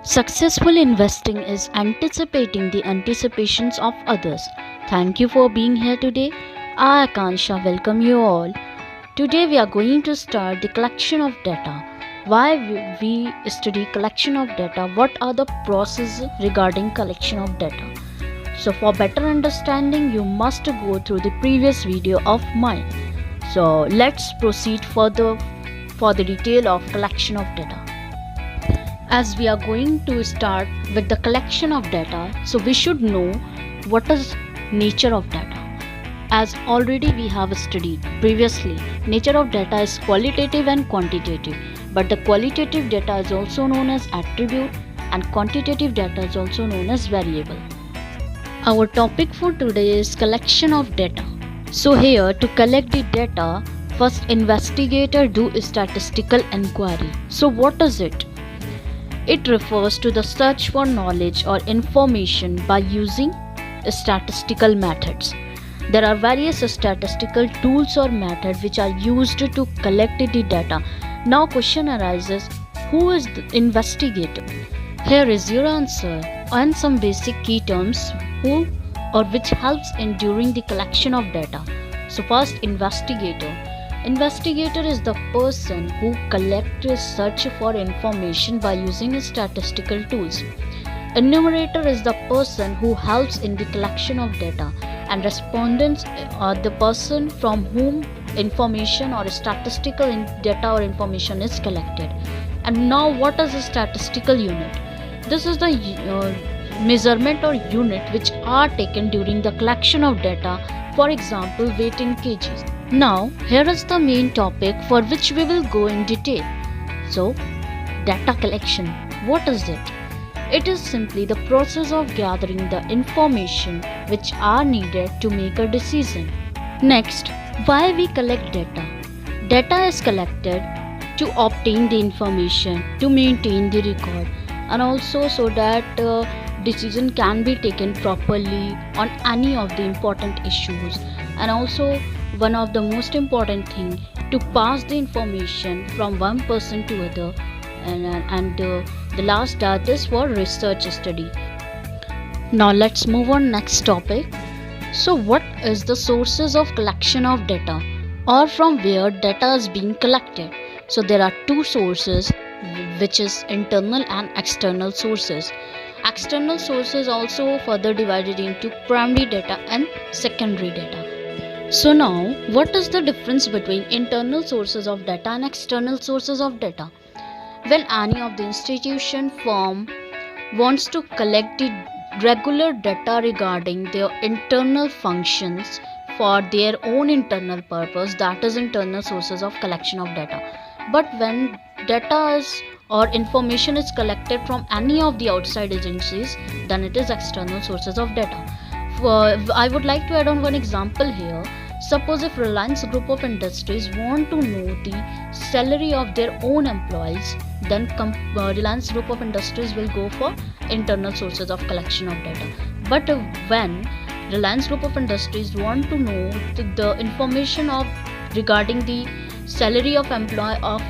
Successful investing is anticipating the anticipations of others. Thank you for being here today. I, Akansha, welcome you all. Today we are going to start the collection of data. Why we study collection of data? What are the processes regarding collection of data? So for better understanding, you must go through the previous video of mine. So let's proceed further for the detail of collection of data. As we are going to start with the collection of data, so we should know what is nature of data. As already we have studied previously, nature of data is qualitative and quantitative, but the qualitative data is also known as attribute and quantitative data is also known as variable. Our topic for today is collection of data. So here, to collect the data, first investigator do a statistical inquiry. So what is it? It refers to the search for knowledge or information by using statistical methods. There are various statistical tools or methods which are used to collect the data. Now question arises, who is the investigator? Here is your answer and some basic key terms who or which helps in during the collection of data. So first, investigator. Investigator is the person who collects search for information by using statistical tools. Enumerator is the person who helps in the collection of data, and respondents are the person from whom information or statistical data or information is collected. And now what is a statistical unit? This is the measurement or unit which are taken during the collection of data, for example weight in kgs. Now, here is the main topic for which we will go in detail. So, data collection. What is it? It is simply the process of gathering the information which are needed to make a decision. Next, why we collect data? Data is collected to obtain the information, to maintain the record, and also so that decision can be taken properly on any of the important issues, and also one of the most important thing, to pass the information from one person to other, and the last that is for research study. Now let's move on next topic. So what is the sources of collection of data, or from where data is being collected? So there are two sources, which is internal and external sources. External sources also further divided into primary data and secondary data. So now, what is the difference between internal sources of data and external sources of data? When any of the institution firm wants to collect the regular data regarding their internal functions for their own internal purpose, that is internal sources of collection of data. But when data is or information is collected from any of the outside agencies, then it is external sources of data. I would like to add on one example here. Suppose if Reliance Group of Industries want to know the salary of their own employees, then Reliance Group of Industries will go for internal sources of collection of data. But when Reliance Group of Industries want to know the information of regarding the salary of employee of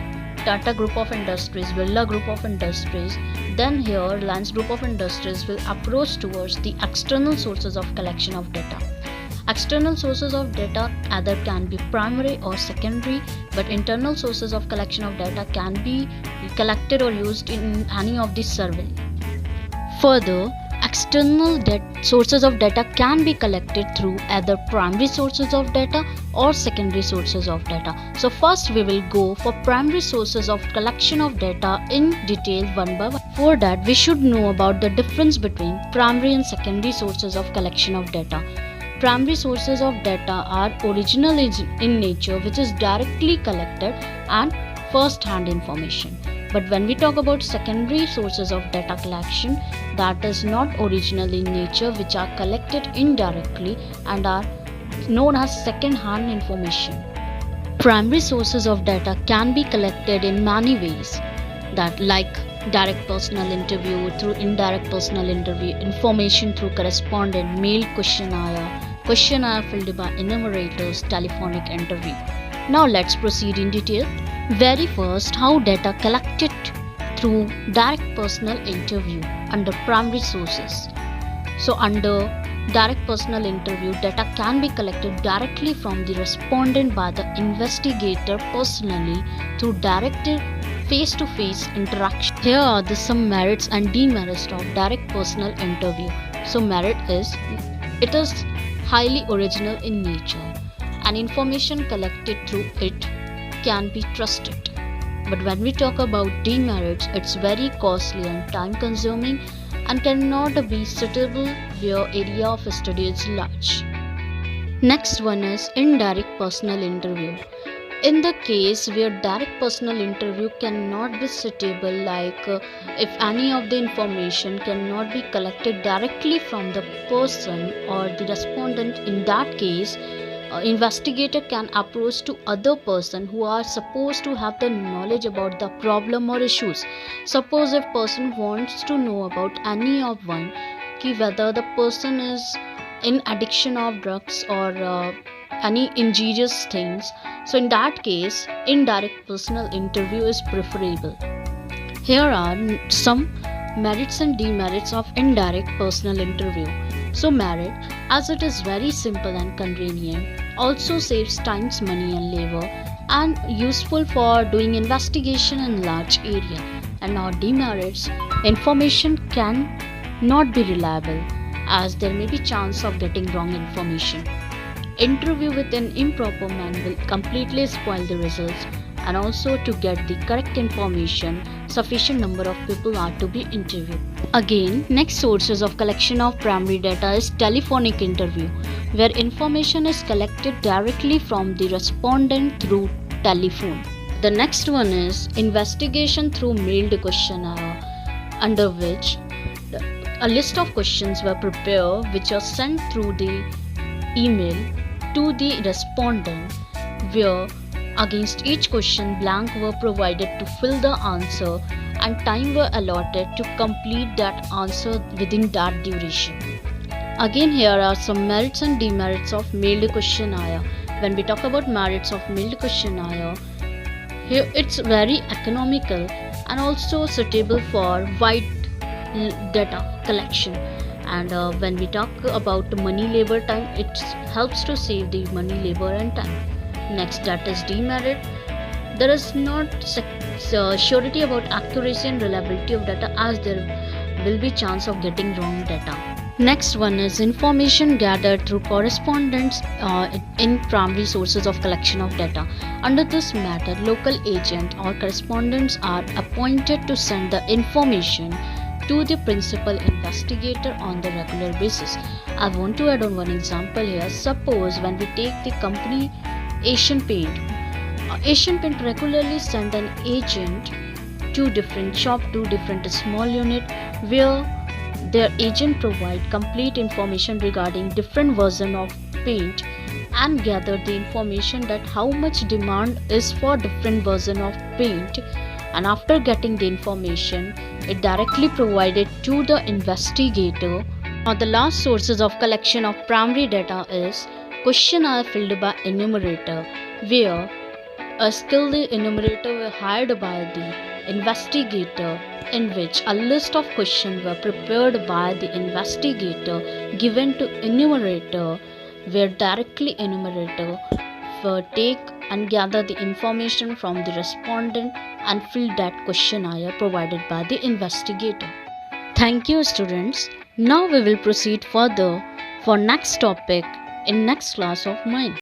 Tata Group of Industries, Birla Group of Industries, then here Reliance Group of Industries will approach towards the external sources of collection of data. External sources of data either can be primary or secondary, but internal sources of collection of data can be collected or used in any of the survey. Further, external sources of data can be collected through either primary sources of data or secondary sources of data. So first we will go for primary sources of collection of data in detail one by one. For that, we should know about the difference between primary and secondary sources of collection of data. Primary sources of data are original in nature, which is directly collected and first-hand information. But when we talk about secondary sources of data collection, that is not original in nature, which are collected indirectly and are known as second-hand information. Primary sources of data can be collected in many ways, that like direct personal interview, through indirect personal interview, information through correspondent, mail questionnaire filled by enumerators, telephonic interview. Now let's proceed in detail. Very first, how data collected through direct personal interview under primary sources. So under direct personal interview, data can be collected directly from the respondent by the investigator personally through direct face-to-face interaction. Here are some merits and demerits of direct personal interview. So merit is, it is highly original in nature and information collected through it can be trusted. But when we talk about demerits, it's very costly and time consuming and cannot be suitable where area of study is large. Next one is indirect personal interview. In the case where direct personal interview cannot be suitable, like if any of the information cannot be collected directly from the person or the respondent, in that case investigator can approach to other person who are supposed to have the knowledge about the problem or issues. Suppose if person wants to know about any of one, whether the person is in addiction of drugs or any injurious things, so in that case indirect personal interview is preferable. Here are some merits and demerits of indirect personal interview. So merit, as it is very simple and convenient, also saves time, money and labor, and useful for doing investigation in large area. And now demerits, information can not be reliable as there may be chance of getting wrong information. Interview with an improper man will completely spoil the results, and also to get the correct information, sufficient number of people are to be interviewed. Again, next sources of collection of primary data is telephonic interview, where information is collected directly from the respondent through telephone. The next one is investigation through mailed questionnaire, under which a list of questions were prepared which are sent through the email to the respondent, where against each question blank were provided to fill the answer and time were allotted to complete that answer within that duration. Again, here are some merits and demerits of mailed questionnaire. When we talk about merits of mailed questionnaire, here it's very economical and also suitable for wide data collection. And when we talk about money, labor, time, it helps to save the money, labor and time. Next, that is demerit. There is not surety about accuracy and reliability of data, as there will be chance of getting wrong data. Next one is information gathered through correspondence in primary sources of collection of data. Under this matter, local agent or correspondents are appointed to send the information to the principal investigator on the regular basis. I want to add on one example here. Suppose when we take the company Asian Paint, Asian Paint regularly send an agent to different shop, to different small unit, where their agent provide complete information regarding different version of paint and gather the information that how much demand is for different version of paint, and after getting the information it directly provided to the investigator. Now the last sources of collection of primary data is questionnaire filled by enumerator, where a skilled enumerator were hired by the investigator, in which a list of questions were prepared by the investigator given to enumerator, where directly enumerator will take and gather the information from the respondent and fill that questionnaire provided by the investigator. Thank you, students. Now we will proceed further for next topic in next class of mine.